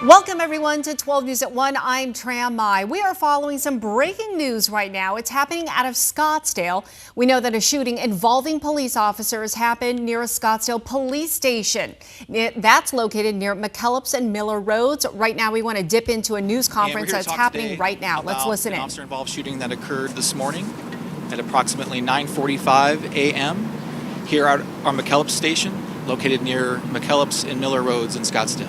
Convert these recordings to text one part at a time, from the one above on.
Welcome everyone to 12 News at 1. I'm Tram Mai. We are following some breaking news right now. It's happening out of Scottsdale. We know that a shooting involving police officers happened near a Scottsdale police station. That's located near McKellips and Miller Roads. Right now we want to dip into a news conference that's happening right now. Let's listen in. An officer-involved shooting that occurred this morning at approximately 9:45 a.m. here at our McKellips station, located near McKellips and Miller Roads in Scottsdale.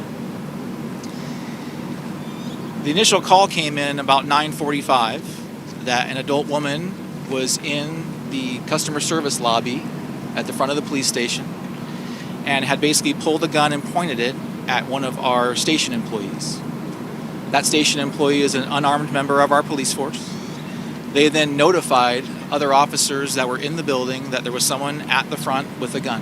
The initial call came in about 9:45 that an adult woman was in the customer service lobby at the front of the police station and had basically pulled a gun and pointed it at one of our station employees. That station employee is an unarmed member of our police force. They then notified other officers that were in the building that there was someone at the front with a gun.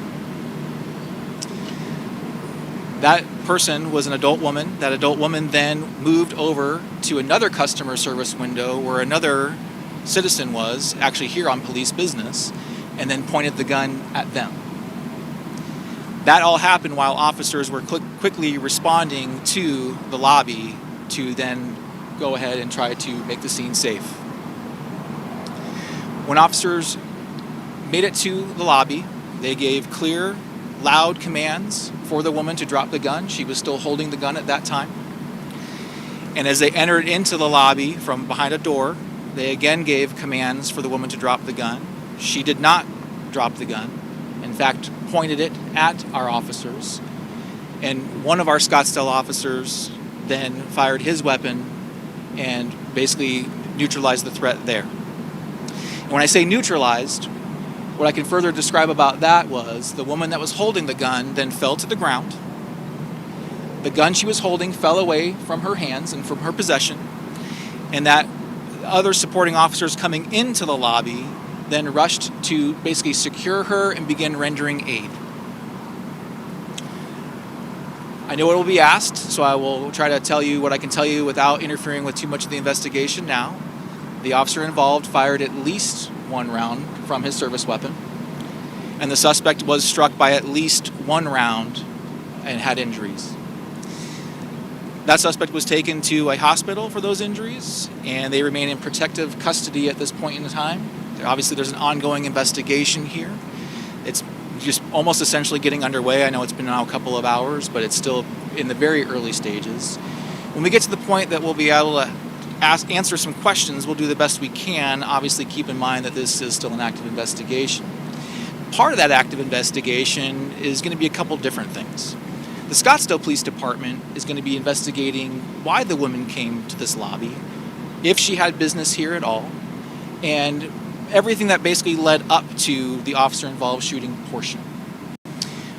That person was an adult woman. That adult woman then moved over to another customer service window where another citizen was, actually here on police business, and then pointed the gun at them. That all happened while officers were quickly responding to the lobby to then go ahead and try to make the scene safe. When officers made it to the lobby, they gave clear, loud commands for the woman to drop the gun. She was still holding the gun at that time. And as they entered into the lobby from behind a door, they again gave commands for the woman to drop the gun. She did not drop the gun. In fact, pointed it at our officers. And one of our Scottsdale officers then fired his weapon and basically neutralized the threat there. And when I say neutralized, what I can further describe about that was the woman that was holding the gun then fell to the ground. The gun she was holding fell away from her hands and from her possession, and that other supporting officers coming into the lobby then rushed to basically secure her and begin rendering aid. I know it will be asked, so I will try to tell you what I can tell you without interfering with too much of the investigation now. The officer involved fired at least one round from his service weapon, and the suspect was struck by at least one round and had injuries. That suspect was taken to a hospital for those injuries, and they remain in protective custody at this point in time. Obviously, there's an ongoing investigation here. It's just almost essentially getting underway. I know it's been now a couple of hours, but it's still in the very early stages. When we get to the point that we'll be able to answer some questions, we'll do the best we can. Obviously, keep in mind that this is still an active investigation. Part of that active investigation is going to be a couple different things. The Scottsdale Police Department is going to be investigating why the woman came to this lobby, if she had business here at all, and everything that basically led up to the officer-involved shooting portion.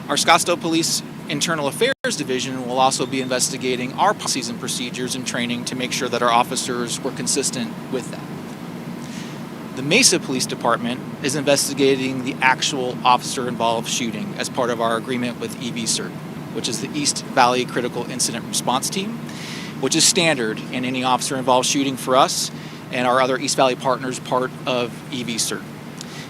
Our Scottsdale Police Internal Affairs Division will also be investigating our policies and procedures and training to make sure that our officers were consistent with that. The Mesa Police Department is investigating the actual officer-involved shooting as part of our agreement with EVCERT, which is the East Valley Critical Incident Response Team, which is standard in any officer-involved shooting for us and our other East Valley partners, part of EVCERT.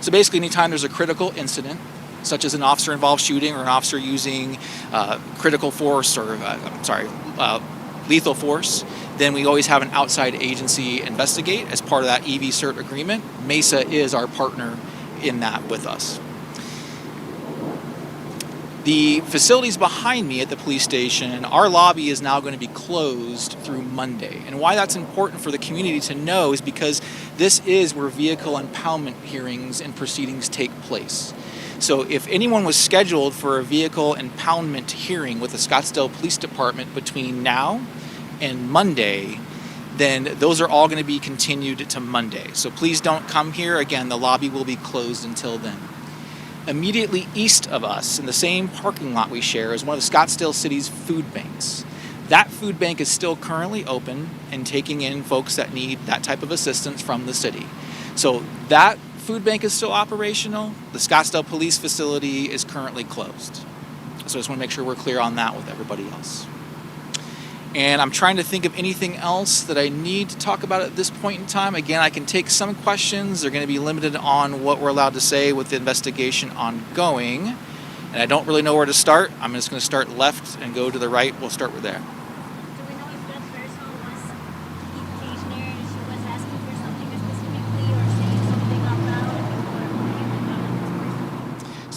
So basically, anytime there's a critical incident, such as an officer-involved shooting or an officer using critical force or, lethal force, then we always have an outside agency investigate as part of that EVCERT agreement. Mesa is our partner in that with us. The facilities behind me at the police station, our lobby is now going to be closed through Monday. And why that's important for the community to know is because this is where vehicle impoundment hearings and proceedings take place. So if anyone was scheduled for a vehicle impoundment hearing with the Scottsdale Police Department between now and Monday, then those are all going to be continued to Monday. So please don't come here. Again, the lobby will be closed until then. Immediately east of us, in the same parking lot we share, is one of the Scottsdale City's food banks. That food bank is still currently open and taking in folks that need that type of assistance from the city. So that food bank is still operational. The Scottsdale Police facility is currently closed. So I just want to make sure we're clear on that with everybody else. And I'm trying to think of anything else that I need to talk about at this point in time. Again, I can take some questions. They're going to be limited on what we're allowed to say with the investigation ongoing. And I don't really know where to start. I'm just going to start left and go to the right. We'll start with there. Do we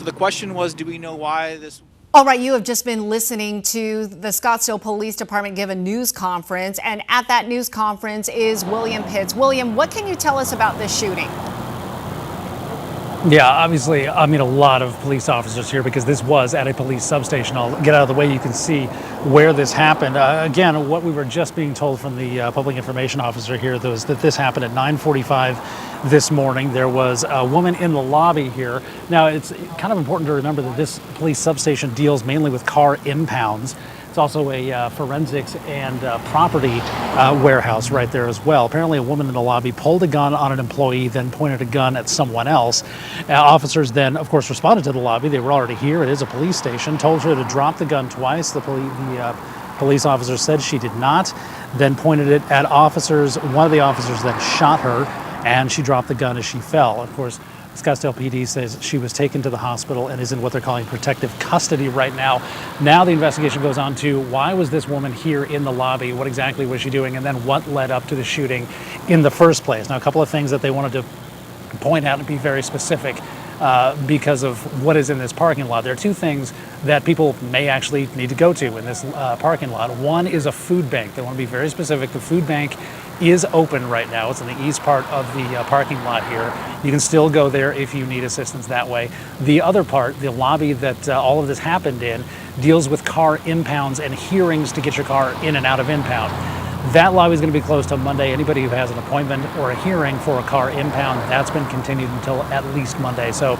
So the question was, do we know why this? All right, you have just been listening to the Scottsdale Police Department give a news conference, and at that news conference is William Pitts. William, what can you tell us about this shooting? Yeah, obviously, I mean, a lot of police officers here because this was at a police substation. I'll get out of the way. You can see where this happened. Again, what we were just being told from the public information officer here was that this happened at 9:45 this morning. There was a woman in the lobby here. Now, it's kind of important to remember that this police substation deals mainly with car impounds. It's also a forensics and property warehouse right there as well. Apparently, a woman in the lobby pulled a gun on an employee, then pointed a gun at someone else. Officers then, of course, responded to the lobby. They were already here. It is a police station. Told her to drop the gun twice. The police officer said she did not, then pointed it at officers. One of the officers then shot her, and she dropped the gun as she fell. Of course, Scottsdale PD says she was taken to the hospital and is in what they're calling protective custody right now. Now the investigation goes on to why was this woman here in the lobby? What exactly was she doing? And then what led up to the shooting in the first place? Now, a couple of things that they wanted to point out and be very specific because of what is in this parking lot. There are two things that people may actually need to go to in this parking lot. One is a food bank. They want to be very specific. The food bank is open right now. It's in the east part of the parking lot here. You can still go there if you need assistance that way. The other part, the lobby that all of this happened in, deals with car impounds and hearings to get your car in and out of impound. That lobby is going to be closed till Monday. Anybody who has an appointment or a hearing for a car impound, that's been continued until at least Monday. So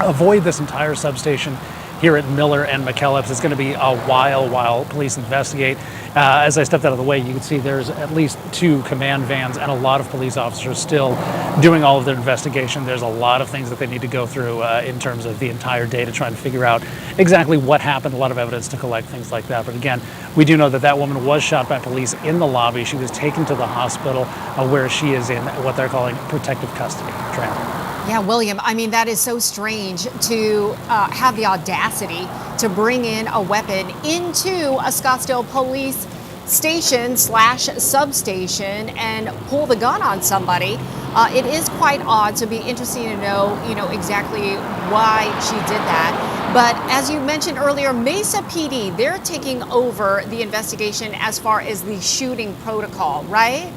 avoid this entire substation here at Miller and McKellips. It's going to be a while police investigate. As I stepped out of the way, you can see there's at least 2 command vans and a lot of police officers still doing all of their investigation. There's a lot of things that they need to go through in terms of the entire day to try and figure out exactly what happened, a lot of evidence to collect, things like that. But again, we do know that that woman was shot by police in the lobby. She was taken to the hospital where she is in what they're calling protective custody. Yeah, William, I mean, that is so strange to have the audacity to bring in a weapon into a Scottsdale police station / substation and pull the gun on somebody. It is quite odd, so it'd be interesting to know, exactly why she did that. But as you mentioned earlier, Mesa PD, they're taking over the investigation as far as the shooting protocol, right?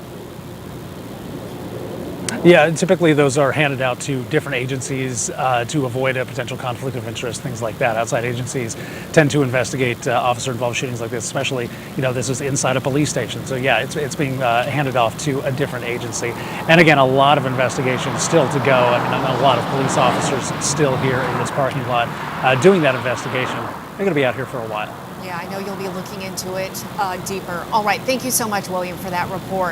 Yeah, typically those are handed out to different agencies to avoid a potential conflict of interest, things like that. Outside agencies tend to investigate officer-involved shootings like this, especially, this is inside a police station. So yeah, it's being handed off to a different agency. And again, a lot of investigations still to go. I mean, a lot of police officers still here in this parking lot doing that investigation. They're going to be out here for a while. Yeah, I know you'll be looking into it deeper. All right, thank you so much, William, for that report.